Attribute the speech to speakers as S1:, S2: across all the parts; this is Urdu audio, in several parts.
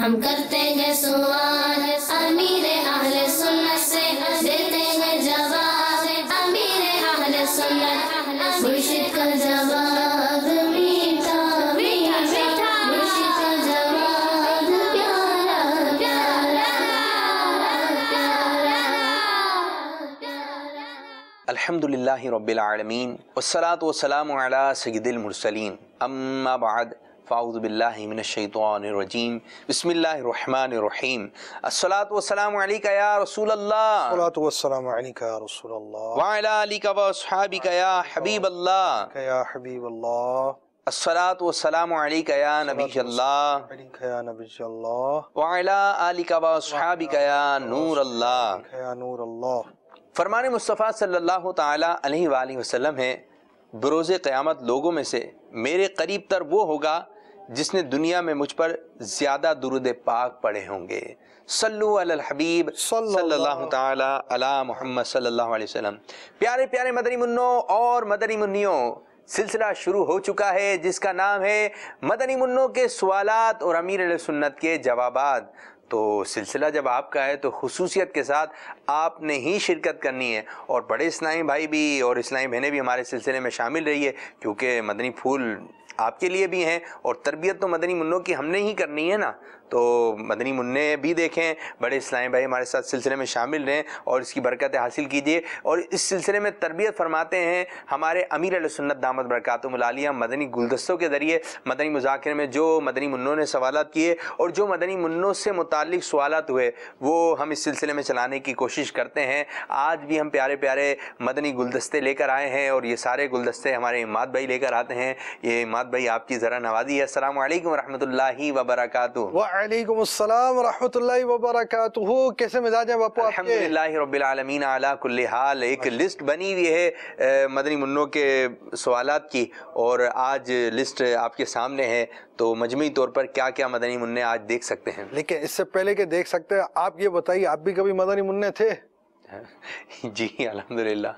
S1: ہم کرتے ہیں سوال امیر اہل سنت سے، دیتے ہیں جواب امیر اہل سنت، مرشد کا جواب میٹھا میٹھا، مرشد کا جواب پیارا پیارا پیارا۔
S2: الحمدللہ رب العالمین والصلاة والسلام علی سید المرسلین، اما بعد فاعوذ باللہ من الشیطان الرجیم، بسم اللہ الرحمن الرحیم۔ الصلاة والسلام علیکہ یا رسول اللہ،
S3: الصلاة والسلام علیکہ یا رسول اللہ،
S2: وعلی آلکہ واصحابکہ یا حبیب اللہ،
S3: یا حبیب اللہ،
S2: الصلاة والسلام علیکہ یا نبی اللہ،
S3: علیکہ یا نبی اللہ،
S2: وعلی آلکہ واصحابکہ یا نور اللہ۔
S3: یا نور اللہ۔
S2: فرمان مصطفیٰ صلی اللہ تعالی علیہ وآلہ وسلم ہے، بروز قیامت لوگوں میں سے میرے قریب تر وہ ہوگا جس نے دنیا میں مجھ پر زیادہ درود پاک پڑھے ہوں گے۔ صلو علی الحبیب صلی اللہ تعالی علی محمد صلی اللہ علیہ وسلم۔ پیارے پیارے مدنی منوں اور مدنی منیوں، سلسلہ شروع ہو چکا ہے جس کا نام ہے مدنی منوں کے سوالات اور امیر اہل سنت کے جوابات۔ تو سلسلہ جب آپ کا ہے تو خصوصیت کے ساتھ آپ نے ہی شرکت کرنی ہے، اور بڑے اسلامی بھائی بھی اور اسلامی بہنیں بھی ہمارے سلسلے میں شامل رہی ہے، کیونکہ مدنی پھول آپ کے لیے بھی ہیں اور تربیت تو مدنی منوں کی ہم نے ہی کرنی ہے نا۔ تو مدنی منع بھی دیکھیں، بڑے اسلامی بھائی ہمارے ساتھ سلسلے میں شامل رہیں اور اس کی برکتیں حاصل کیجئے۔ اور اس سلسلے میں تربیت فرماتے ہیں ہمارے امیر اہل سنت دامت برکاتہم العالیہ، مدنی گلدستوں کے ذریعے مدنی مذاکرے میں جو مدنی منوں نے سوالات کیے اور جو مدنی منوں سے متعلق سوالات ہوئے وہ ہم اس سلسلے میں چلانے کی کوشش کرتے ہیں۔ آج بھی ہم پیارے پیارے مدنی گلدستے لے کر آئے ہیں اور یہ سارے گلدستے ہمارے اماد بھائی لے کر آتے ہیں۔ یہ اماد بھائی آپ کی ذرا نوازی ہے۔ السلام علیکم ورحمۃ اللہ وبرکاتہ۔
S3: وعلیکم السلام ورحمۃ اللہ وبرکاتہ۔ کیسے مزاج ہیں باپو آپ کے؟
S2: الحمدللہ رب العالمین علی کل حال۔ ایک لسٹ بنی ہوئی ہے مدنی منوں کے سوالات کی، اور آج لسٹ آپ کے سامنے ہے، تو مجموعی طور پر کیا کیا مدنی منع آج دیکھ سکتے ہیں؟
S3: لیکن اس سے پہلے کہ دیکھ سکتے ہیں، آپ یہ بتائیے آپ بھی کبھی مدنی منع تھے؟
S2: جی الحمدللہ۔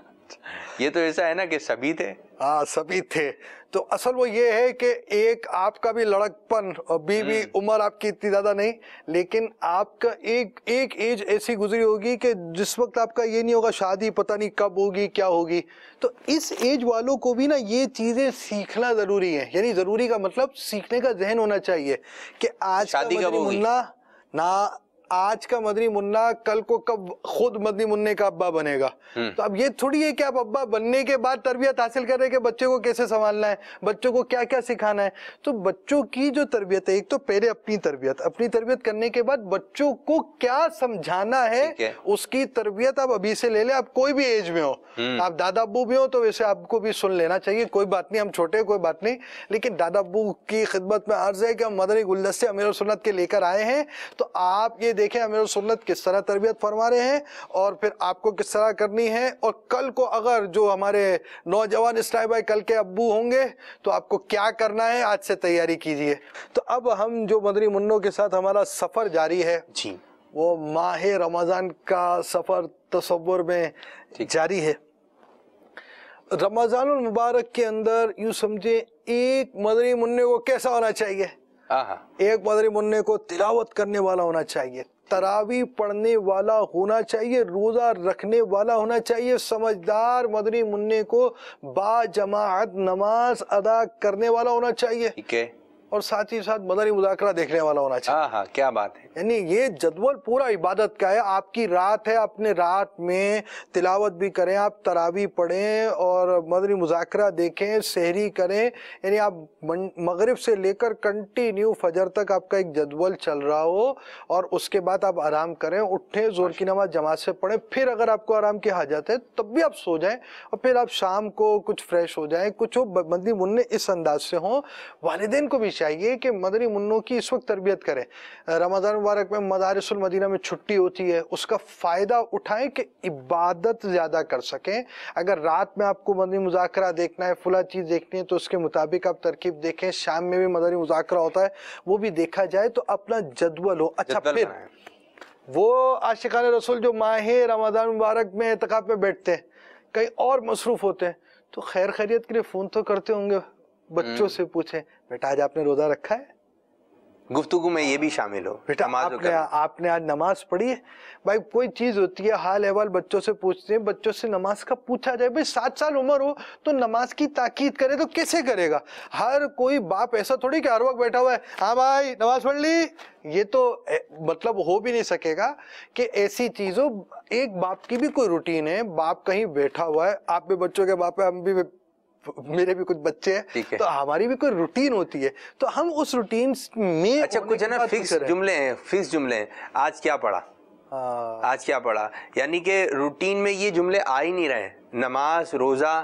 S2: یہ تو ایسا ہے نا کہ سبھی تھے۔
S3: ہاں سبھی تھے۔ تو اصل وہ یہ ہے کہ ایک آپ کا بھی لڑکپن، ابھی بھی عمر آپ کی اتنی زیادہ نہیں، لیکن آپ کا ایک ایج ایسی گزری ہوگی کہ جس وقت آپ کا یہ نہیں ہوگا شادی پتہ نہیں کب ہوگی کیا ہوگی۔ تو اس ایج والوں کو بھی نا یہ چیزیں سیکھنا ضروری ہے، یعنی ضروری کا مطلب سیکھنے کا ذہن ہونا چاہیے کہ آج کا مدنی منع نہ آج کا مدنی منع کل کو کب خود مدنی منع کا ابا بنے گا۔ تو اب یہ تھوڑی ہے کہ آپ ابا بننے کے بعد تربیت حاصل کر رہے کہ بچے کو کیسے سنبھالنا ہے، بچوں کو کیا کیا سکھانا ہے۔ تو بچوں کی جو تربیت ہے، ایک تو پہلے اپنی تربیت کرنے کے بعد بچوں کو کیا سمجھانا ہے اس کی تربیت آپ ابھی سے لے لیں۔ آپ کوئی بھی ایج میں ہو، آپ دادا ابو بھی ہو تو ویسے آپ کو بھی سن لینا چاہیے، کوئی بات نہیں، ہم چھوٹے کوئی بات نہیں، لیکن دادا ابو کی خدمت میں عرض ہے کہ ہم مدنی گلدستے امیر سنت کے لے کر آئے ہیں۔ تو آپ یہ دیکھیں امیر سنت کس طرح تربیت فرما رہے ہیں اور پھر آپ کو کس طرح کرنی ہے، اور کل کو اگر جو ہمارے نوجوان اسلامی بھائی کل کے ابو ہوں گے تو آپ کو کیا کرنا ہے آج سے تیاری کیجئے۔ تو اب ہم جو مدنی منوں کے ساتھ ہمارا سفر جاری ہے
S2: جی،
S3: وہ ماہ رمضان کا سفر تصور میں جاری ہے۔ رمضان المبارک کے اندر یوں سمجھے ایک مدنی منع کو کیسا ہونا چاہیے؟ ایک مدنی منع کو تلاوت کرنے والا ہونا چاہیے، تراویح پڑھنے والا ہونا چاہیے، روزہ رکھنے والا ہونا چاہیے، سمجھدار مدنی منع کو با جماعت نماز ادا کرنے والا ہونا چاہیے،
S2: ٹھیک ہے،
S3: اور ساتھ ہی ساتھ مدنی مذاکرہ دیکھنے والا ہونا چاہیے۔
S2: کیا بات ہے۔
S3: یعنی یہ جدول پورا عبادت کا ہے۔ آپ کی رات ہے، اپنے رات میں تلاوت بھی کریں، آپ تراویح پڑھیں اور مدنی مذاکرہ دیکھیں، سحری کریں، یعنی آپ مغرب سے لے کر کنٹینیو فجر تک آپ کا ایک جدول چل رہا ہو، اور اس کے بعد آپ آرام کریں، اٹھیں، زور کی نماز جماعت سے پڑھیں، پھر اگر آپ کو آرام کی حاجت ہے تب بھی آپ سو جائیں، اور پھر آپ شام کو کچھ فریش ہو جائیں، کچھ مدنی منع اس انداز سے ہوں۔ والدین کو بھی چاہیے کہ مدنی منوں کی اس وقت تربیت کریں۔ رمضان مبارک میں مدارس المدینہ میں چھٹی ہوتی ہے، اس کا فائدہ اٹھائیں کہ عبادت زیادہ کر سکیں۔ اگر رات میں آپ کو مدنی مذاکرہ دیکھنا ہے، فلاں چیز دیکھنی ہے، تو اس کے مطابق آپ ترکیب دیکھیں۔ شام میں بھی مدنی مذاکرہ ہوتا ہے، وہ بھی دیکھا جائے تو اپنا جدول ہو۔ اچھا، پھر وہ عاشقان رسول جو ماہ رمضان مبارک میں اعتکاف میں بیٹھتے ہیں، کہیں اور مصروف ہوتے ہیں، تو خیر خیریت کے لیے فون تو کرتے ہوں گے، بچوں سے پوچھیں بیٹا آج آپ نے روزہ رکھا ہے؟
S2: گفتگو میں یہ بھی شامل ہو.
S3: بیٹا آپ نے آج نماز پڑھی ہے بھائی؟ کوئی چیز ہوتی ہے حال احوال بچوں سے پوچھتے ہیں, بچوں سے نماز کا پوچھا جائے. بھائی 7 سال عمر ہو تو نماز کی تاکید کرے تو کیسے کرے گا؟ ہر کوئی باپ ایسا تھوڑی کہ ہر وقت بیٹھا ہوا ہے ہاں بھائی نماز پڑھ لی, یہ تو مطلب ہو بھی نہیں سکے گا کہ ایسی چیزوں. ایک باپ کی بھی کوئی روٹین ہے, باپ کہیں بیٹھا ہوا ہے, آپ بھی بچوں کے باپ ہے, ہم بھی, میرے بھی کچھ بچے ہیں, تو ہماری بھی کوئی روٹین ہوتی ہے, تو ہم اس روٹین میں
S2: اچھا کچھ ہے نا فکس جملے ہیں, فکس جملے ہیں. آج کیا پڑھا, آج کیا پڑھا, یعنی کہ روٹین میں یہ جملے آ ہی نہیں رہے. نماز, روزہ,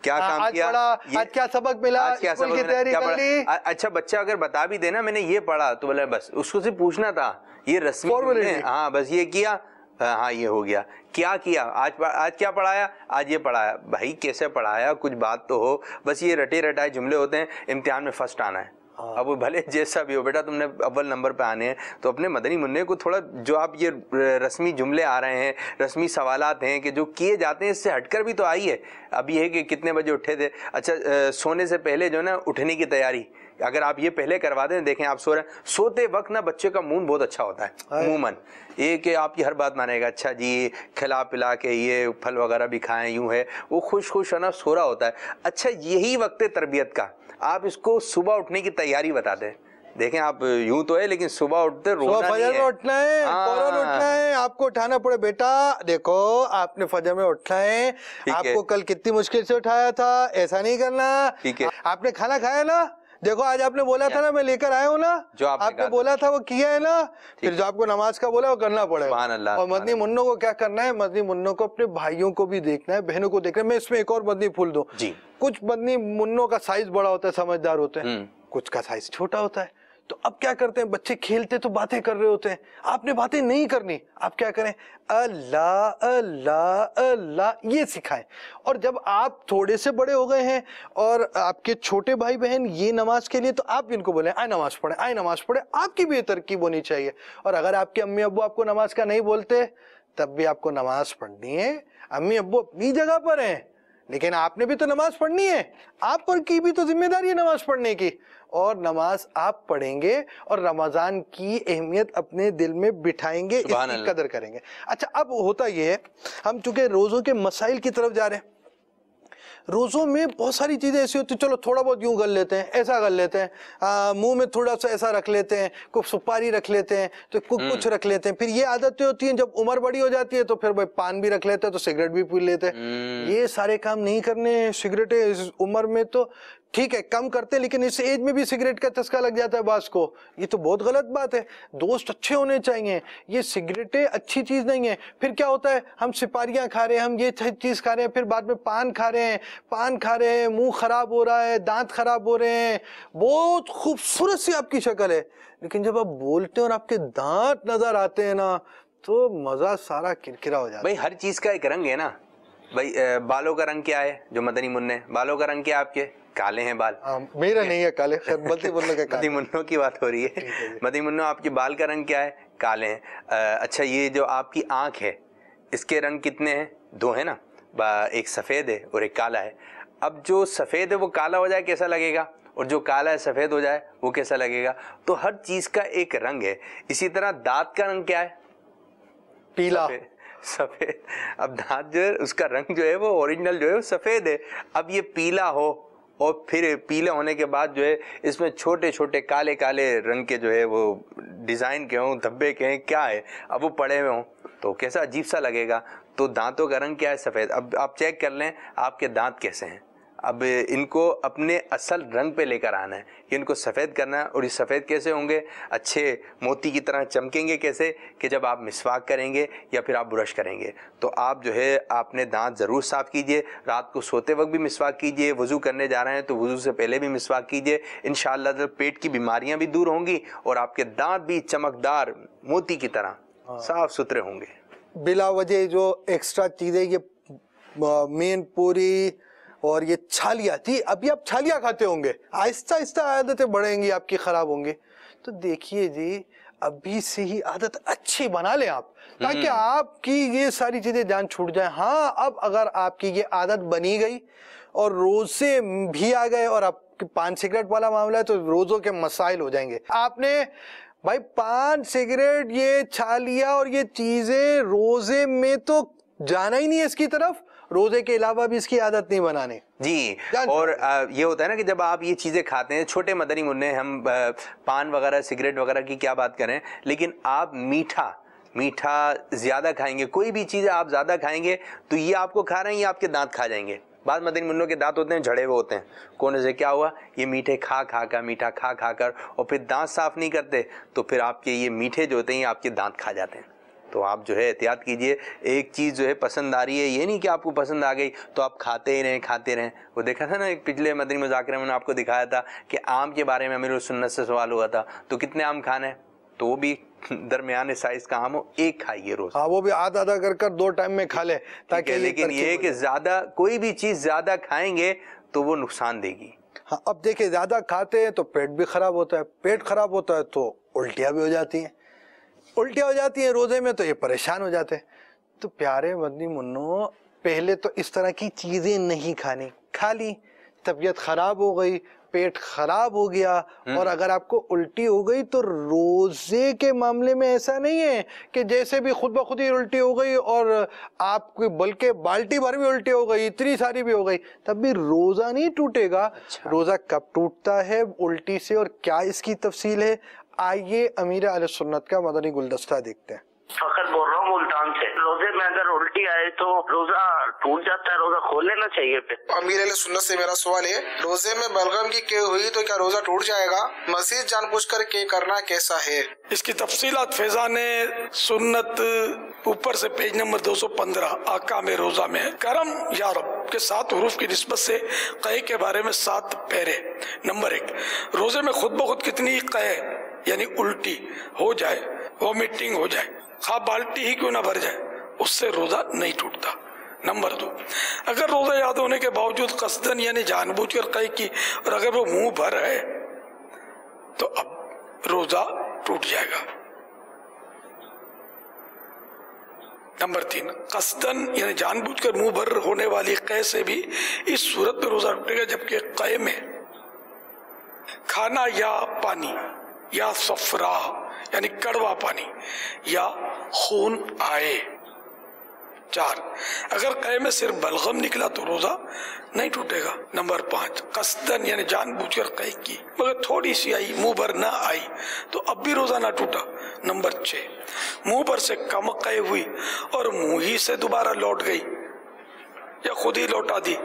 S2: کیا کام کیا,
S3: آج کیا سبق ملا, اسکول کی تیاری کر لی.
S2: اچھا بچہ اگر بتا بھی دینا میں نے یہ پڑھا تو بولے بس اس کو صرف پوچھنا تھا, یہ رسمی جملے, ہاں بس یہ کیا, ہاں یہ ہو گیا. کیا کیا آج کیا پڑھایا, آج یہ پڑھایا. بھائی کیسے پڑھایا, کچھ بات تو ہو. بس یہ رٹے رٹائے جملے ہوتے ہیں, امتحان میں فرسٹ آنا ہے. اب وہ بھلے جیسا بھی ہو, بیٹا تم نے اول نمبر پہ آنے ہیں, تو اپنے مدنی منع کو تھوڑا, جو آپ یہ رسمی جملے آ رہے ہیں, رسمی سوالات ہیں کہ جو کیے جاتے ہیں, اس سے ہٹ کر بھی تو آئیے. اب یہ ہے کہ کتنے بجے اٹھے تھے, اچھا سونے سے پہلے جو ہے نا اٹھنے کی تیاری, اگر آپ یہ پہلے کروا دیں, دیکھیں آپ سو رہے ہیں, سوتے وقت نا بچے کا مون بہت اچھا ہوتا ہے عموماً, یہ کہ آپ کی ہر بات مانے گا, اچھا جی کھلا پلا کے یہ پھل وغیرہ بھی کھائیں, یوں ہے, وہ خوش خوش ہے نا سو رہا ہوتا ہے. اچھا یہی وقت تربیت کا, آپ اس کو صبح اٹھنے کی تیاری بتا دیں. دیکھیں آپ یوں تو ہے لیکن صبح اٹھتے رونا نہیں ہے,
S3: اٹھنا ہے, فوراً اٹھنا ہے, آپ کو اٹھانا پڑے. بیٹا دیکھو آپ نے فجر میں اٹھنا ہے, آپ کو کل کتنی مشکل سے اٹھایا تھا, ایسا نہیں کرنا. آپ نے کھانا کھایا نا, دیکھو آج آپ نے بولا تھا نا میں لے کر آیا ہوں نا, جو آپ نے بولا تھا وہ کیا ہے نا, پھر جو آپ کو نماز کا بولا وہ کرنا پڑے گا. اور مدنی منوں کو کیا کرنا ہے, مدنی منوں کو اپنے بھائیوں کو بھی دیکھنا ہے, بہنوں کو دیکھنا ہے. میں اس میں ایک اور مدنی پھول دوں, کچھ مدنی منوں کا سائز بڑا ہوتا ہے, سمجھدار ہوتے ہیں, کچھ کا سائز چھوٹا ہوتا ہے. تو اب کیا کرتے ہیں, بچے کھیلتے تو باتیں کر رہے ہوتے ہیں, آپ نے باتیں نہیں کرنی, آپ کیا کریں, اللہ اللہ اللہ یہ سکھائیں. اور جب آپ تھوڑے سے بڑے ہو گئے ہیں اور آپ کے چھوٹے بھائی بہن یہ نماز کے لیے, تو آپ ان کو بولیں آئے نماز پڑھیں, آئے نماز پڑھیں. آپ کی بھی یہ ترکیب ہونی چاہیے. اور اگر آپ کے امی ابو آپ کو نماز کا نہیں بولتے, تب بھی آپ کو نماز پڑھنی ہے. امی ابو اپنی جگہ پر ہیں, لیکن آپ نے بھی تو نماز پڑھنی ہے, آپ پر کی بھی تو ذمہ داری ہے نماز پڑھنے کی, اور نماز آپ پڑھیں گے اور رمضان کی اہمیت اپنے دل میں بٹھائیں گے, اس کی قدر کریں گے. اچھا اب ہوتا یہ ہے, ہم چونکہ روزوں کے مسائل کی طرف جا رہے ہیں, روزوں میں بہت ساری چیزیں ایسی ہوتی ہیں, چلو تھوڑا بہت یوں کر لیتے ہیں, ایسا کر لیتے ہیں, منہ میں تھوڑا سا ایسا رکھ لیتے ہیں, کوئی سپاری رکھ لیتے ہیں, تو کچھ رکھ لیتے ہیں. پھر یہ عادتیں ہوتی ہیں, جب عمر بڑی ہو جاتی ہے تو پھر بھائی پان بھی رکھ لیتے ہیں, تو سگریٹ بھی پی لیتے ہیں. یہ سارے کام نہیں کرنے. سگریٹیں اس عمر میں تو ٹھیک ہے کم کرتے, لیکن اس ایج میں بھی سگریٹ کا چسکا لگ جاتا ہے بعض کو, یہ تو بہت غلط بات ہے. دوست اچھے ہونے چاہیے, یہ سگریٹیں اچھی چیز نہیں ہے. پھر کیا ہوتا ہے, ہم سپاریاں کھا رہے ہیں, ہم یہ چیز کھا رہے ہیں, پھر بعد میں پان کھا رہے ہیں, منہ خراب ہو رہا ہے, دانت خراب ہو رہے ہیں. بہت خوبصورت سی آپ کی شکل ہے, لیکن جب آپ بولتے ہیں اور آپ کے دانت نظر آتے ہیں نا, تو مزہ سارا کرکرا ہو جاتا ہے.
S2: بھائی ہر چیز کا ایک رنگ ہے نا. بھائی بالوں کا رنگ کیا ہے, جو مدنی منع, بالوں کا رنگ کیا آپ کے, کالے ہیں بال.
S3: میرا نہیں ہے کالے, مدنی
S2: منوں کی بات ہو رہی ہے. مدنی منوں آپ کے بال کا رنگ کیا ہے, کالے ہیں. اچھا یہ جو آپ کی آنکھ ہے, اس کے رنگ کتنے ہیں, 2 ہیں نا, ایک سفید ہے اور ایک کالا ہے. اب جو سفید ہے وہ کالا ہو جائے کیسا لگے گا, اور جو کالا ہے سفید ہو جائے وہ کیسا لگے گا. تو ہر چیز کا ایک رنگ ہے. اسی طرح دانت کا رنگ کیا ہے,
S3: پیلا,
S2: سفید. اب دانت جو ہے اس کا رنگ جو ہے وہ اوریجنل جو ہے وہ سفید ہے. اب یہ پیلا ہو, اور پھر پیلے ہونے کے بعد جو ہے اس میں چھوٹے چھوٹے کالے کالے رنگ کے جو ہے وہ ڈیزائن کے ہوں, دھبے کے ہیں, کیا ہے, اب وہ پڑے ہوئے ہوں تو کیسا عجیب سا لگے گا. تو دانتوں کا رنگ کیا ہے, سفید. اب آپ چیک کر لیں آپ کے دانت کیسے ہیں. اب ان کو اپنے اصل رنگ پہ لے کر آنا ہے, کہ ان کو سفید کرنا ہے. اور یہ سفید کیسے ہوں گے, اچھے موتی کی طرح چمکیں گے. کیسے, کہ جب آپ مسواک کریں گے یا پھر آپ برش کریں گے, تو آپ جو ہے اپنے دانت ضرور صاف کیجئے. رات کو سوتے وقت بھی مسواک کیجئے. وضو کرنے جا رہے ہیں تو وضو سے پہلے بھی مسواک کیجئے. انشاءاللہ پیٹ کی بیماریاں بھی دور ہوں گی, اور آپ کے دانت بھی چمکدار موتی کی طرح صاف ستھرے ہوں گے.
S3: بلا وجہ جو ایکسٹرا چیزیں, یہ مین پوری اور یہ چھالیاں تھی, ابھی آپ چھالیاں کھاتے ہوں گے, آہستہ آہستہ عادتیں بڑھیں گی, آپ کی خراب ہوں گی. تو دیکھیے جی, ابھی سے ہی عادت اچھی بنا لیں آپ, تاکہ آپ کی یہ ساری چیزیں جان چھوٹ جائیں. ہاں اب اگر آپ کی یہ عادت بنی گئی اور روزے بھی آ گئے اور آپ پان سگریٹ والا معاملہ ہے تو روزوں کے مسائل ہو جائیں گے. آپ نے بھائی پان سگریٹ یہ چھا لیا اور یہ چیزیں روزے میں تو جانا ہی نہیں ہے اس کی طرف, روزے کے علاوہ بھی اس کی عادت نہیں بنانے.
S2: جی, اور یہ ہوتا ہے نا کہ جب آپ یہ چیزیں کھاتے ہیں, چھوٹے مدنی منع, ہم پان وغیرہ سگریٹ وغیرہ کی کیا بات کریں, لیکن آپ میٹھا زیادہ کھائیں گے, کوئی بھی چیز آپ زیادہ کھائیں گے تو یہ آپ کو کھا رہے ہیں, یہ آپ کے دانت کھا جائیں گے. بعض مدنی منوں کے دانت ہوتے ہیں جھڑے ہوئے ہوتے ہیں, کونے سے کیا ہوا, یہ میٹھے کھا کر اور پھر دانت صاف نہیں کرتے تو پھر آپ کے یہ میٹھے جو ہوتے ہیں آپ کے دانت کھا جاتے ہیں. تو آپ جو ہے احتیاط کیجئے, ایک چیز جو ہے پسند آ رہی ہے, یہ نہیں کہ آپ کو پسند آ گئی تو آپ کھاتے ہی رہیں. وہ دیکھا تھا نا ایک پچھلے مدنی مذاکرے میں نے آپ کو دکھایا تھا کہ آم کے بارے میں امیر السنت سے سوال ہوا تھا, تو کتنے آم کھانے, تو وہ بھی درمیانے سائز کا آم ہو, ایک کھائیے روز.
S3: ہاں وہ بھی آدھا کر 2 ٹائم میں کھا لے تاکہ,
S2: لیکن یہ کہ زیادہ کوئی بھی چیز زیادہ کھائیں گے تو وہ نقصان دے گی.
S3: ہاں اب دیکھیں زیادہ کھاتے ہیں تو پیٹ بھی خراب ہوتا ہے, پیٹ خراب ہوتا ہے تو الٹیاں بھی ہو جاتی ہیں روزے میں, تو یہ پریشان ہو جاتے ہیں. تو پیارے مدنی منوں, پہلے تو اس طرح کی چیزیں نہیں کھانی, کھا لی, طبیعت خراب ہو گئی, پیٹ خراب ہو گیا, اور اگر آپ کو الٹی ہو گئی تو روزے کے معاملے میں ایسا نہیں ہے کہ جیسے بھی خود بخود ہی الٹی ہو گئی اور آپ کو بلکہ بالٹی بھر بھی الٹی ہو گئی, اتنی ساری بھی ہو گئی, تب بھی روزہ نہیں ٹوٹے گا. روزہ کب ٹوٹتا ہے الٹی سے اور کیا اس کی تفصیل ہے, آئیے امیر اہل سنت کا مدنی گلدستہ دیکھتے ہیں.
S4: فقط بول رہا ہوں ملتان سے, روزے میں اگر الٹی آئے تو روزہ ٹوٹ جاتا ہے, روزہ کھول لینا چاہیے پھر.
S5: امیر اہل سنت سے میرا سوال ہے, روزے میں بلغم کی کی ہوئی تو کیا روزہ ٹوٹ جائے گا؟ مزید جان بوجھ کر کے کرنا کیسا ہے؟
S6: اس کی تفصیلات فیضان سنت اوپر سے پیج نمبر 215 آکام روزہ میں ہے. کرم یا رب کے 7 حروف کی نسبت سے قے کے بارے میں 7 پیرے. نمبر 1, روزے میں خود بخود کتنی قے یعنی الٹی ہو جائے, وومیٹنگ ہو جائے, خواہ بالٹی ہی کیوں نہ بھر جائے, اس سے روزہ نہیں ٹوٹتا. نمبر 2, اگر روزہ یاد ہونے کے باوجود قصدن یعنی جان بوجھ کر قے کی اور اگر وہ منہ بھر ہے تو اب روزہ ٹوٹ جائے گا. نمبر 3, قصدن یعنی جان بوجھ کر منہ بھر ہونے والی قے سے بھی اس صورت میں روزہ ٹوٹے گا جبکہ قے میں کھانا یا پانی یا صفرا یعنی کڑوا پانی یا خون آئے. 4, اگر قے میں صرف بلغم نکلا تو روزہ نہیں ٹوٹے گا. نمبر 5, قصدن یعنی جان بوجھ کر قے کی مگر تھوڑی سی آئی, منہ بھر نہ آئی تو اب بھی روزہ نہ ٹوٹا. نمبر 6, منہ بھر سے کم قے ہوئی اور منہ ہی سے دوبارہ لوٹ گئی یا خود ہی لوٹا دی,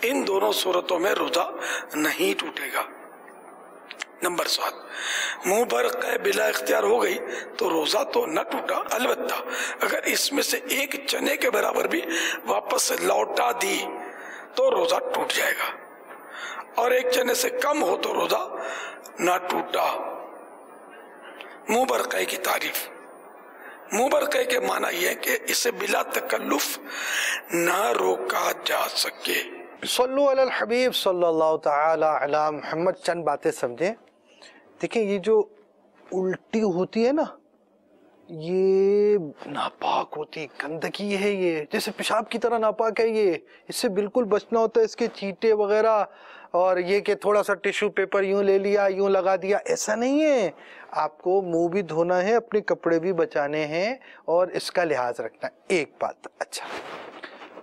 S6: ان دونوں صورتوں میں روزہ نہیں ٹوٹے گا. نمبر 7, منہ بھر قے بلا اختیار ہو گئی تو روزہ تو نہ ٹوٹا, البتہ اگر اس میں سے ایک چنے کے برابر بھی واپس لوٹا دی تو روزہ ٹوٹ جائے گا, اور ایک چنے سے کم ہو تو روزہ نہ ٹوٹا. منہ بھر قے کی تعریف. منہ بھر قے کے معنی یہ ہے کہ اسے بلا تکلف نہ روکا جا سکے.
S3: صلو علی الحبیب صلی اللہ تعالی علی محمد. چند باتیں سمجھیں. دیکھیں یہ جو الٹی ہوتی ہے نا, یہ ناپاک ہوتی ہے, گندگی ہے, یہ جیسے پیشاب کی طرح ناپاک ہے, یہ اس سے بالکل بچنا ہوتا ہے. اس کے چیٹے وغیرہ اور یہ کہ تھوڑا سا ٹیشو پیپر یوں لے لیا یوں لگا دیا, ایسا نہیں ہے. آپ کو منہ بھی دھونا ہے, اپنے کپڑے بھی بچانے ہیں اور اس کا لحاظ رکھنا ہے. ایک بات. اچھا,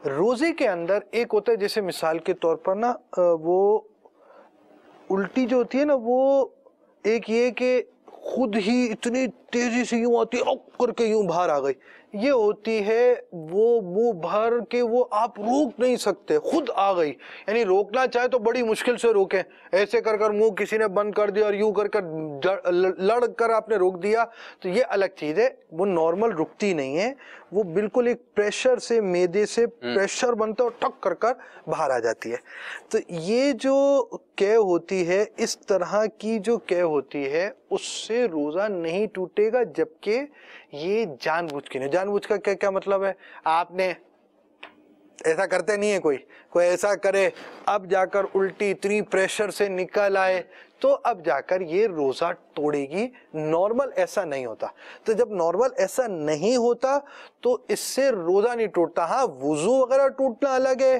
S3: روزے کے اندر ایک ہوتا ہے جیسے مثال کے طور پر نا, وہ الٹی جو ہوتی ہے نا, وہ ایک یہ کہ خود ہی اتنی تیزی سے یوں آتی ہے کر کے یوں باہر آ گئی, یہ ہوتی ہے وہ منہ بھر کے وہ آپ روک نہیں سکتے, خود آ گئی. یعنی روکنا چاہے تو بڑی مشکل سے روکیں, ایسے کر کر منہ کسی نے بند کر دیا اور یوں کر کر لڑ کر آپ نے روک دیا تو یہ الگ چیز ہے, وہ نارمل رکتی نہیں ہے, وہ بالکل ایک پریشر سے معدے سے پریشر بنتا ہے اور ٹک کر کر باہر آ جاتی ہے. تو یہ جو قے ہوتی ہے, اس طرح کی جو قے ہوتی ہے, اس سے روزہ نہیں ٹوٹے گا جبکہ یہ جان بوجھ کے نہیں. جان بوجھ کا کیا مطلب ہے, آپ نے ایسا کرتے نہیں ہے, کوئی ایسا کرے اب جا کر الٹی اتنی پریشر سے نکل آئے تو اب جا کر یہ روزہ توڑے گی. نارمل ایسا نہیں ہوتا. تو جب نارمل ایسا نہیں ہوتا تو اس سے روزہ نہیں ٹوٹتا. ہاں وضو وغیرہ ٹوٹنا الگ ہے,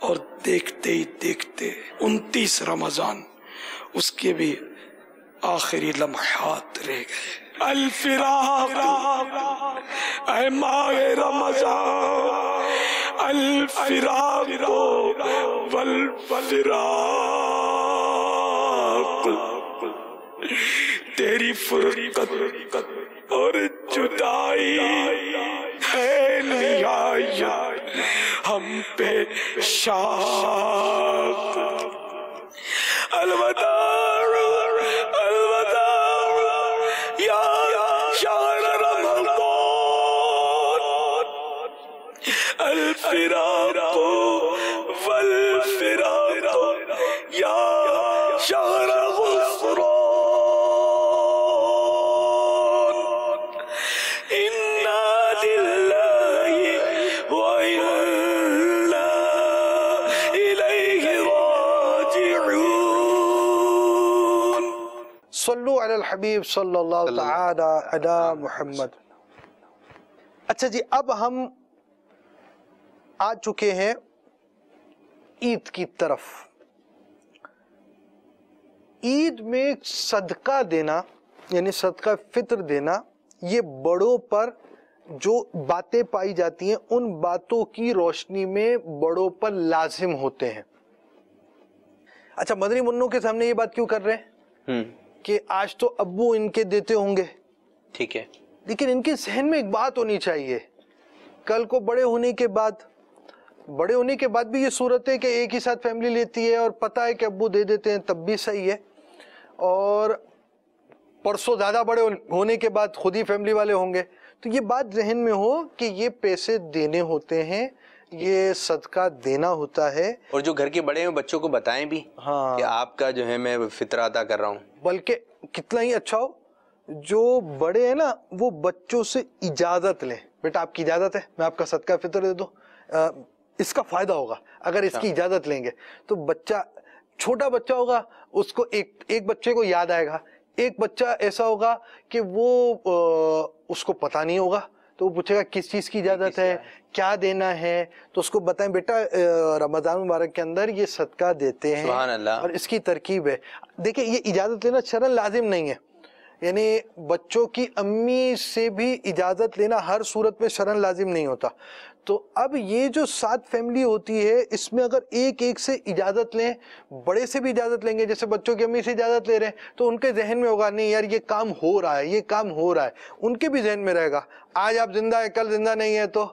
S6: اور دیکھتے ہی دیکھتے 29 رمضان اس کے بھی آخری لمحات رہ گئے. الفراق اے ماہ رمضان، الفراق والفراق، تیری فرقت اور جدائی ہے نہایت ہم پہ شاق. الوداع الوداع یا شہر رمضان، الفراق والفراق یا شہر غفران. انا للہ وإنا إلیہ راجعون.
S3: صلو علی الحبیب صلی اللہ تعالی علی محمد. اچھا جی، اب ہم آ چکے ہیں عید کی طرف. عید میں صدقہ دینا یعنی صدقہ فطر دینا، یہ بڑوں پر جو باتیں پائی جاتی ہیں ان باتوں کی روشنی میں بڑوں پر لازم ہوتے ہیں. اچھا، مدنی منوں کے سامنے یہ بات کیوں کر رہے ہیں کہ آج تو ابو ان کے دیتے ہوں گے،
S2: ٹھیک ہے،
S3: لیکن ان کے ذہن میں ایک بات ہونی چاہیے، کل کو بڑے ہونے کے بعد بھی یہ صورت ہے کہ ایک ہی ساتھ فیملی لیتی ہے اور پتہ ہے کہ ابو دے دیتے ہیں تب بھی صحیح ہے، اور پرسوں زیادہ بڑے ہونے کے بعد خود ہی فیملی والے ہوں گے. تو یہ بات ذہن میں ہو کہ یہ پیسے دینے ہوتے ہیں، یہ صدقہ دینا ہوتا ہے.
S2: اور جو گھر کے بڑے ہیں بچوں کو بتائیں بھی کہ آپ کا جو ہے میں فطرہ ادا کر رہا ہوں.
S3: بلکہ کتنا ہی اچھا ہو جو بڑے ہیں نا وہ بچوں سے اجازت لیں، بیٹا آپ کی اجازت ہے میں آپ کا صدقہ فطر دے دوں، اس کا فائدہ ہوگا اگر اس کی اجازت لیں گے. تو بچہ چھوٹا بچہ ہوگا اس کو ایک بچے کو یاد آئے گا، ایک بچہ ایسا ہوگا کہ وہ اس کو پتہ نہیں ہوگا تو وہ پوچھے گا کس چیز کی اجازت ہے، کیا دینا ہے. تو اس کو بتائیں بیٹا رمضان مبارک کے اندر یہ صدقہ دیتے ہیں،
S2: سبحان اللہ،
S3: اور اس کی ترکیب ہے. دیکھیں یہ اجازت لینا شرعاً لازم نہیں ہے، یعنی بچوں کی امی سے بھی اجازت لینا ہر صورت میں شرعاً لازم نہیں ہوتا. تو اب یہ جو 7 فیملی ہوتی ہے اس میں اگر ایک سے اجازت لیں، بڑے سے بھی اجازت لیں گے، جیسے بچوں کی امی سے اجازت لے رہے ہیں تو ان کے ذہن میں ہوگا نہیں یار یہ کام ہو رہا ہے، یہ کام ہو رہا ہے، ان کے بھی ذہن میں رہے گا. آج آپ زندہ ہے کل زندہ نہیں ہے تو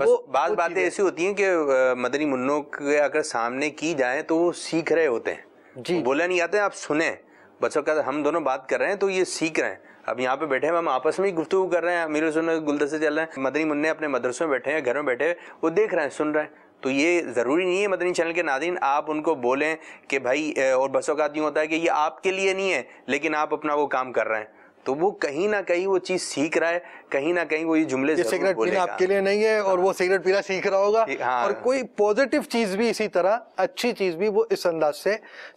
S3: وہ
S2: بعض باتیں ایسی ہوتی ہیں کہ مدنی منوں کے اگر سامنے کی جائیں تو وہ سیکھ رہے ہوتے ہیں،
S3: جی
S2: بولے نہیں آتے، آپ سنیں. بچوں کا ہم دونوں بات کر رہے ہیں تو یہ سیکھ رہے ہیں. اب یہاں پہ بیٹھے ہیں ہم آپس میں ہی گفتگو کر رہے ہیں، امیر سنت گلدستے چل رہے ہیں، مدنی منع اپنے مدرسوں میں بیٹھے ہیں، گھر میں بیٹھے ہیں، وہ دیکھ رہے ہیں، سن رہے ہیں. تو یہ ضروری نہیں ہے مدنی چینل کے ناظرین آپ ان کو بولیں کہ بھائی، اور بس اوقات یوں ہوتا ہے کہ یہ آپ کے لیے نہیں ہے لیکن آپ اپنا وہ کام کر رہے ہیں، تو وہ کہیں نہ کہیں وہ چیز سیکھ رہا ہے، کہیں نہ کہیں وہ یہ جملے ضرور
S3: سگریٹ
S2: بولے
S3: پینا
S2: گا.
S3: آپ کے لیے نہیں ہے اور وہ سگریٹ پینا سیکھ رہا ہوگا، اور کوئی پوزیٹیو چیز بھی اسی طرح اچھی چیز بھی وہ اس انداز سے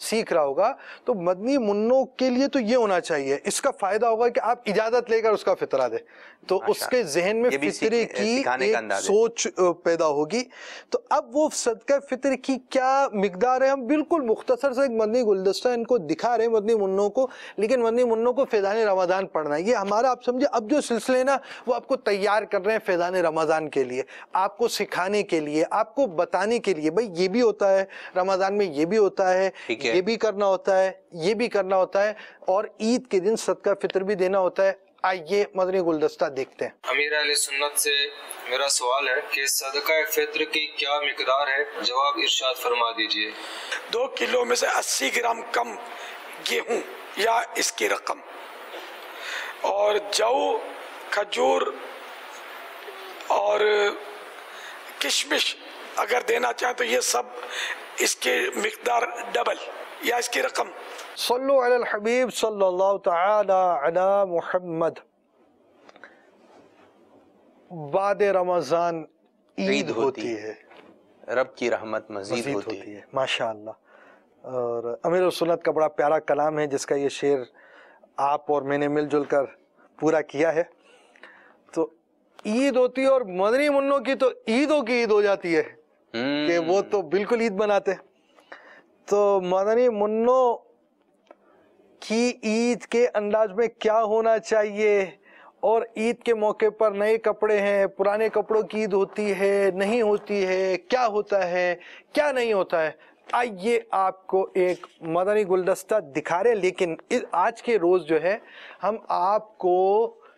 S3: سیکھ رہا ہوگا. تو مدنی منوں کے لیے تو یہ ہونا چاہیے، اس کا فائدہ ہوگا کہ آپ اجازت لے کر اس کا فطرہ دیں تو اس کے ذہن میں فطرے کی ایک سوچ پیدا ہوگی. تو اب وہ صدقہ فطر کی کیا مقدار ہے، ہم بالکل مختصر سے ایک مدنی گلدستہ ان کو دکھا رہے ہیں مدنی منوں کو، لیکن مدنی منوں کو فیضان رمضان پڑھنا ہے. یہ ہمارا آپ سمجھے اب جو سلسلے نا وہ آپ کو تیار کر رہے ہیں فیضان رمضان کے لیے، آپ کو سکھانے کے لیے، آپ کو بتانے کے لیے بھائی یہ بھی ہوتا ہے رمضان میں، یہ بھی ہوتا ہے، یہ بھی کرنا ہوتا ہے، یہ بھی کرنا ہوتا ہے، اور عید کے دن صدقہ فطر بھی دینا ہوتا ہے. آئیے مدنی گلدستہ دیکھتے ہیں.
S7: امیر اہل سنت سے میرا سوال ہے کہ صدقہ فطر کی کیا مقدار ہے؟ جواب ارشاد فرما دیجئے.
S6: 2 کلو میں سے 80 گرام کم گیہوں یا اس کی رقم، اور جو، کھجور اور کشمش اگر دینا چاہیں تو یہ سب اس کی مقدار ڈبل یا اس کی رقم.
S3: صلو علی الحبیب صلی اللہ تعالی علی محمد. بعد رمضان عید ہوتی ہے،
S2: رب کی رحمت مزید ہوتی ہے.
S3: ماشاءاللہ. اور امیر السنت کا بڑا پیارا کلام ہے جس کا یہ شعر آپ اور میں نے مل جل کر پورا کیا ہے. تو عید ہوتی ہے اور مدنی منوں کی تو عیدوں کی عید ہو جاتی ہے. کہ وہ تو بالکل عید مناتے. تو مدنی منوں کی عید کے انداز میں کیا ہونا چاہیے, اور عید کے موقع پر نئے کپڑے ہیں, پرانے کپڑوں کی عید ہوتی ہے نہیں ہوتی ہے, کیا ہوتا ہے کیا نہیں ہوتا ہے, آئیے آپ کو ایک مدنی گلدستہ دکھا رہے. لیکن آج کے روز جو ہے ہم آپ کو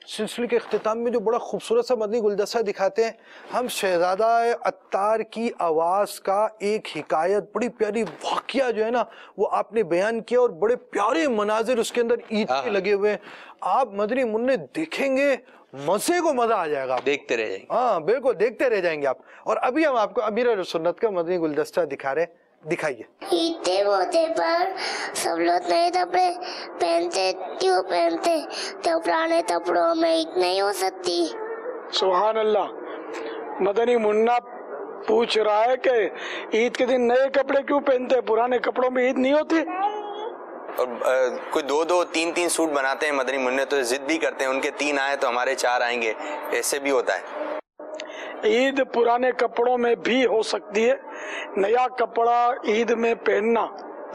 S3: سلسلے کے اختتام میں جو بڑا خوبصورت سا مدنی گلدستہ دکھاتے ہیں, ہم شہزادہ عطار کی آواز کا ایک حکایت, بڑی پیاری واقعہ جو ہے نا وہ آپ نے بیان کیا, اور بڑے پیارے مناظر اس کے اندر عید کے لگے ہوئے ہیں. آپ مدنی منع دیکھیں گے, مزے کو مزہ آ جائے گا,
S2: دیکھتے رہ جائیں گے.
S3: ہاں بالکل دیکھتے رہ جائیں گے آپ. اور ابھی ہم آپ کو امیر سنت کا مدنی گلدستہ دکھا رہے ہیں, دکھائیے.
S1: عید کے موقع پر سب لوگ نئے کپڑے پہنتے, کیوں پہنتے؟ تو پرانے کپڑوں میں عید نہیں ہو سکتی.
S6: سبحان اللہ. مدنی منا پوچھ رہا ہے کہ عید کے دن نئے کپڑے کیوں پہنتے, پرانے کپڑوں میں عید نہیں ہوتی؟
S2: اور کوئی 2-2 3-3 سوٹ بناتے ہیں مدنی منع, تو ضد بھی کرتے ہیں ان کے 3 آئے تو ہمارے 4 آئیں گے, ایسے بھی ہوتا ہے.
S6: عید پرانے کپڑوں میں بھی ہو سکتی ہے. نیا کپڑا عید میں پہننا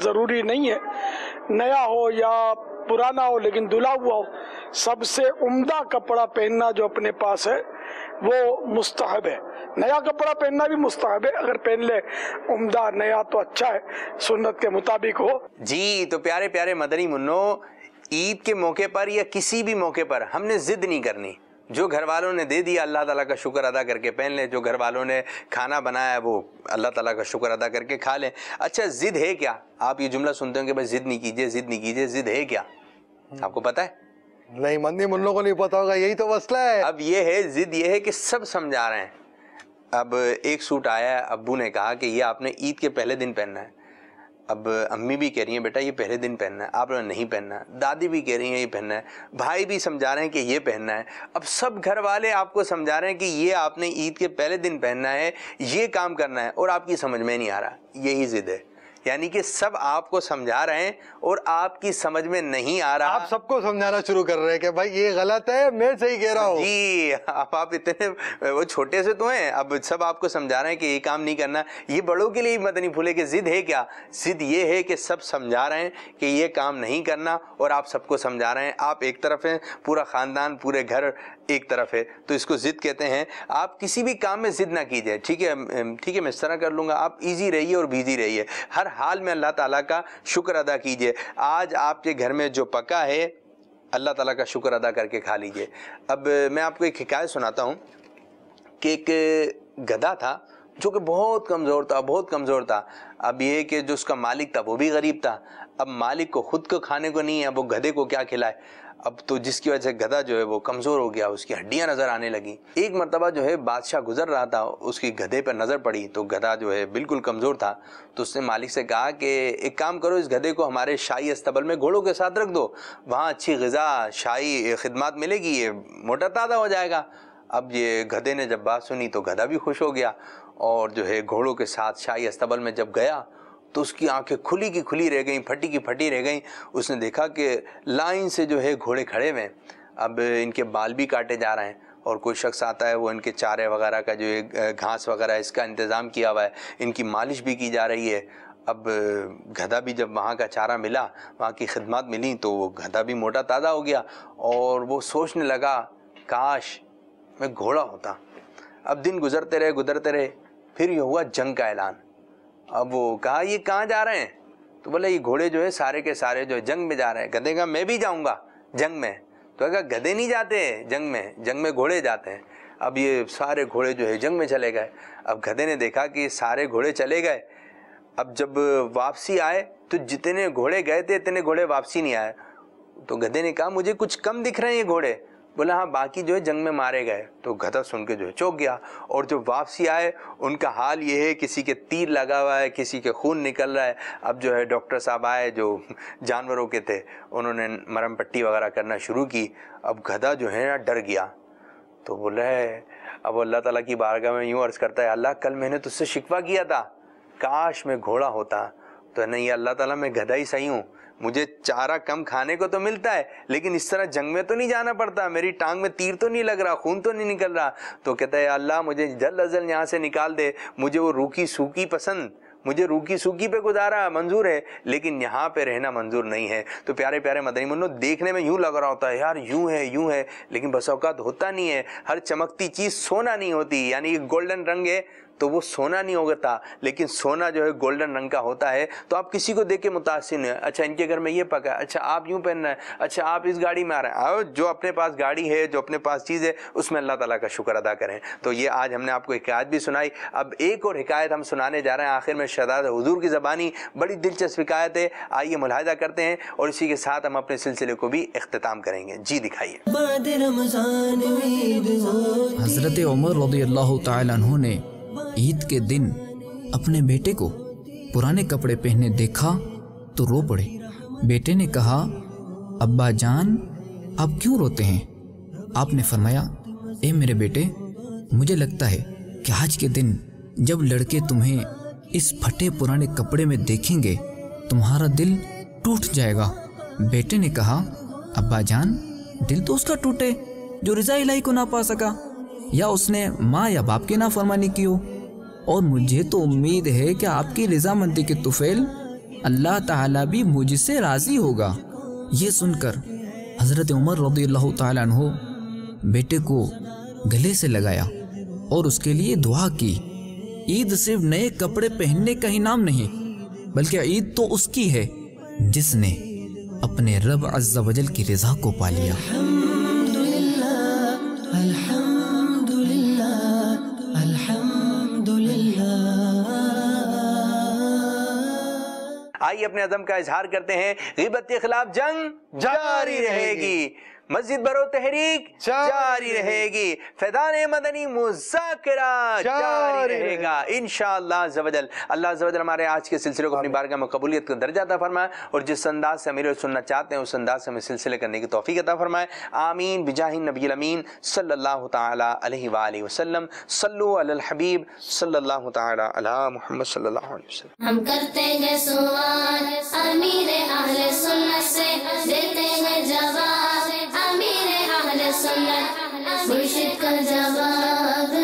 S6: ضروری نہیں ہے, نیا ہو یا پرانا ہو لیکن دھلا ہوا ہو. سب سے عمدہ کپڑا پہننا جو اپنے پاس ہے وہ مستحب ہے. نیا کپڑا پہننا بھی مستحب ہے, اگر پہن لے عمدہ نیا تو اچھا ہے, سنت کے مطابق ہو.
S2: جی تو پیارے پیارے مدنی منوں, عید کے موقع پر یا کسی بھی موقع پر ہم نے ضد نہیں کرنی. جو گھر والوں نے دے دیا اللہ تعالیٰ کا شکر ادا کر کے پہن لیں, جو گھر والوں نے کھانا بنایا ہے وہ اللہ تعالیٰ کا شکر ادا کر کے کھا لیں. اچھا ضد ہے کیا؟ آپ یہ جملہ سنتے ہیں کہ بھائی ضد نہیں کیجیے, ضد نہیں کیجیے, ضد ہے کیا؟ آپ کو پتہ ہے؟
S3: نہیں, مدنی منوں کو نہیں پتا ہوگا, یہی تو مسئلہ ہے.
S2: اب یہ ہے ضد, یہ ہے کہ سب سمجھا رہے ہیں. اب ایک سوٹ آیا ہے, ابو نے کہا کہ یہ آپ نے عید کے پہلے دن پہننا ہے. اب امی بھی کہہ رہی ہیں بیٹا یہ پہلے دن پہننا ہے, آپ نے نہیں پہننا ہے. دادی بھی کہہ رہی ہیں یہ پہننا ہے, بھائی بھی سمجھا رہے ہیں کہ یہ پہننا ہے. اب سب گھر والے آپ کو سمجھا رہے ہیں کہ یہ آپ نے عید کے پہلے دن پہننا ہے, یہ کام کرنا ہے, اور آپ کی سمجھ میں نہیں آ رہا. یہی ضد ہے, یعنی کہ سب آپ کو سمجھا رہے ہیں اور آپ کی سمجھ میں نہیں آ رہا.
S3: آپ سب کو سمجھانا شروع کر رہے ہیں کہ بھائی یہ غلط ہے, میں صحیح کہہ رہا ہوں.
S2: جی اب آپ اتنے وہ چھوٹے سے تو ہیں, اب سب آپ کو سمجھا رہے ہیں کہ یہ کام نہیں کرنا. یہ بڑوں کے لیے مدنی پھولے کہ ضد ہے کیا؟ ضد یہ ہے کہ سب سمجھا رہے ہیں کہ یہ کام نہیں کرنا, اور آپ سب کو سمجھا رہے ہیں. آپ ایک طرف ہیں, پورا خاندان پورے گھر ایک طرف ہے, تو اس کو ضد کہتے ہیں. آپ کسی بھی کام میں ضد نہ کیجیے, ٹھیک ہے ٹھیک ہے میں اس طرح کر لوں گا. آپ ایزی رہیے اور بیزی رہیے, ہر حال میں اللہ تعالیٰ کا شکر ادا کیجیے. آج آپ کے گھر میں جو پکا ہے اللہ تعالیٰ کا شکر ادا کر کے کھا لیجیے. اب میں آپ کو ایک حکایت سناتا ہوں کہ ایک گدھا تھا جو کہ بہت کمزور تھا, بہت کمزور تھا. اب یہ کہ جو اس کا مالک تھا وہ بھی غریب تھا. اب مالک کو خود کو کھانے کو نہیں ہے, اب وہ گدھے کو کیا کھلائے. اب تو جس کی وجہ سے گدھا جو ہے وہ کمزور ہو گیا, اس کی ہڈیاں نظر آنے لگیں. ایک مرتبہ جو ہے بادشاہ گزر رہا تھا, اس کی گدھے پر نظر پڑی تو گدھا جو ہے بالکل کمزور تھا. تو اس نے مالک سے کہا کہ ایک کام کرو, اس گدھے کو ہمارے شاہی استبل میں گھوڑوں کے ساتھ رکھ دو, وہاں اچھی غذا شاہی خدمات ملے گی, یہ موٹا تازہ ہو جائے گا. اب یہ گدھے نے جب بات سنی تو گدھا بھی خوش ہو گیا, اور جو ہے گھوڑوں کے ساتھ شاہی استبل میں جب گیا تو اس کی آنکھیں کھلی کی کھلی رہ گئیں, پھٹی کی پھٹی رہ گئیں. اس نے دیکھا کہ لائن سے جو ہے گھوڑے کھڑے ہوئے ہیں, اب ان کے بال بھی کاٹے جا رہے ہیں, اور کوئی شخص آتا ہے وہ ان کے چارے وغیرہ کا جو گھاس وغیرہ اس کا انتظام کیا ہوا ہے, ان کی مالش بھی کی جا رہی ہے. اب گدھا بھی جب وہاں کا چارہ ملا, وہاں کی خدمات ملی, تو وہ گدھا بھی موٹا تازہ ہو گیا, اور وہ سوچنے لگا کاش میں گھوڑا ہوتا. اب دن گزرتے رہے, پھر یہ ہوا جنگ کا اعلان. اب وہ کہا یہ کہاں جا رہے ہیں؟ تو بولا یہ گھوڑے جو ہے سارے کے سارے جو ہے جنگ میں جا رہے ہیں. گدھے کہا میں بھی جاؤں گا جنگ میں. تو کہا گدھے نہیں جاتے جنگ میں گھوڑے جاتے ہیں. اب یہ سارے گھوڑے جو ہے جنگ میں چلے گئے. اب گدھے نے دیکھا کہ سارے گھوڑے چلے گئے. اب جب واپسی آئے تو جتنے گھوڑے گئے تھے اتنے گھوڑے واپسی نہیں آئے. تو گدھے نے کہا مجھے کچھ کم دکھ رہے ہیں یہ گھوڑے. بولا ہاں باقی جو ہے جنگ میں مارے گئے. تو گدھا سن کے جو ہے چوک گیا, اور جو واپسی آئے ان کا حال یہ ہے کسی کے تیر لگا ہوا ہے, کسی کے خون نکل رہا ہے. اب جو ہے ڈاکٹر صاحب آئے جو جانوروں کے تھے, انہوں نے مرہم پٹی وغیرہ کرنا شروع کی. اب گدھا جو ہے نا ڈر گیا. تو بولا ہے اب اللہ تعالیٰ کی بارگاہ میں یوں عرض کرتا ہے اللہ کل میں نے تجھ سے شکوہ کیا تھا, کاش میں گھوڑا ہوتا. تو نہیں اللہ تعالیٰ میں گدھا ہی صحیح ہوں, مجھے چارہ کم کھانے کو تو ملتا ہے لیکن اس طرح جنگ میں تو نہیں جانا پڑتا, میری ٹانگ میں تیر تو نہیں لگ رہا, خون تو نہیں نکل رہا. تو کہتا ہے اللہ مجھے جلد از جلد یہاں سے نکال دے, مجھے وہ روکی سوکی پسند, مجھے روکی سوکی پہ گزارا منظور ہے لیکن یہاں پہ رہنا منظور نہیں ہے. تو پیارے پیارے مدنی منو, دیکھنے میں یوں لگ رہا ہوتا ہے یار یوں ہے, لیکن بس اوقات ہوتا نہیں ہے. ہر چمکتی چیز سونا نہیں ہوتی, یعنی گولڈن رنگ ہے تو وہ سونا نہیں ہوتا, لیکن سونا جو ہے گولڈن رنگ کا ہوتا ہے. تو آپ کسی کو دیکھ کے متاثر نہیں ہے, اچھا ان کے گھر میں یہ پکا, اچھا آپ یوں پہننا ہے, اچھا آپ اس گاڑی میں آ رہے ہیں. آؤ جو اپنے پاس گاڑی ہے, جو اپنے پاس چیز ہے, اس میں اللہ تعالیٰ کا شکر ادا کریں. تو یہ آج ہم نے آپ کو حکایت بھی سنائی. اب ایک اور حکایت ہم سنانے جا رہے ہیں آخر میں شہزادہ حضور کی زبانی. بڑی دلچسپ حکایت ہے, آئیے ملاحظہ کرتے ہیں اور اسی کے ساتھ ہم اپنے سلسلے کو بھی اختتام کریں گے. جی دکھائیے.
S8: حضرت عمر رضی اللہ تعالیٰ عنہ نے عید کے دن اپنے بیٹے کو پرانے کپڑے پہنے دیکھا تو رو پڑے. بیٹے نے کہا ابا جان آپ کیوں روتے ہیں؟ آپ نے فرمایا اے میرے بیٹے, مجھے لگتا ہے کہ آج کے دن جب لڑکے تمہیں اس پھٹے پرانے کپڑے میں دیکھیں گے تمہارا دل ٹوٹ جائے گا. بیٹے نے کہا ابا جان دل تو اس کا ٹوٹے جو رضا الہی کو نہ پا سکا, یا اس نے ماں یا باپ کی نافرمانی کی ہو, اور مجھے تو امید ہے کہ آپ کی رضامندی کے طفیل اللہ تعالیٰ بھی مجھ سے راضی ہوگا. یہ سن کر حضرت عمر رضی اللہ تعالیٰ عنہ بیٹے کو گلے سے لگایا اور اس کے لیے دعا کی. عید صرف نئے کپڑے پہننے کا ہی نام نہیں بلکہ عید تو اس کی ہے جس نے اپنے رب عز و جل کی رضا کو پا لیا.
S2: آئیے اپنے عزم کا اظہار کرتے ہیں, غیبت کے خلاف جنگ جاری رہے گی, مسجد برو تحریک جاری رہے گی, فیضان مدنی مذاکرہ جاری رہے گا انشاءاللہ عز و جل. اللہ عز و جل ہمارے آج کے سلسلے کو اپنی بارگاہ میں قبولیت کا درجہ عطا فرمائے اور جس انداز سے امیر سننا چاہتے ہیں اس انداز سے ہمیں سلسلے کرنے کی توفیق عطا فرمائے. آمین بجاہ النبی الامین صلی اللہ تعالی علیہ وآلہ وسلم. صلو علی الحبیب صلی اللہ تعالی علی محمد صلی اللہ علیہ وسلم.
S1: ہم کرتے ہیں سوال امیر اہل سنت سے, دیتے ہیں جواب امیر اہل سنت, مرشد کا جواب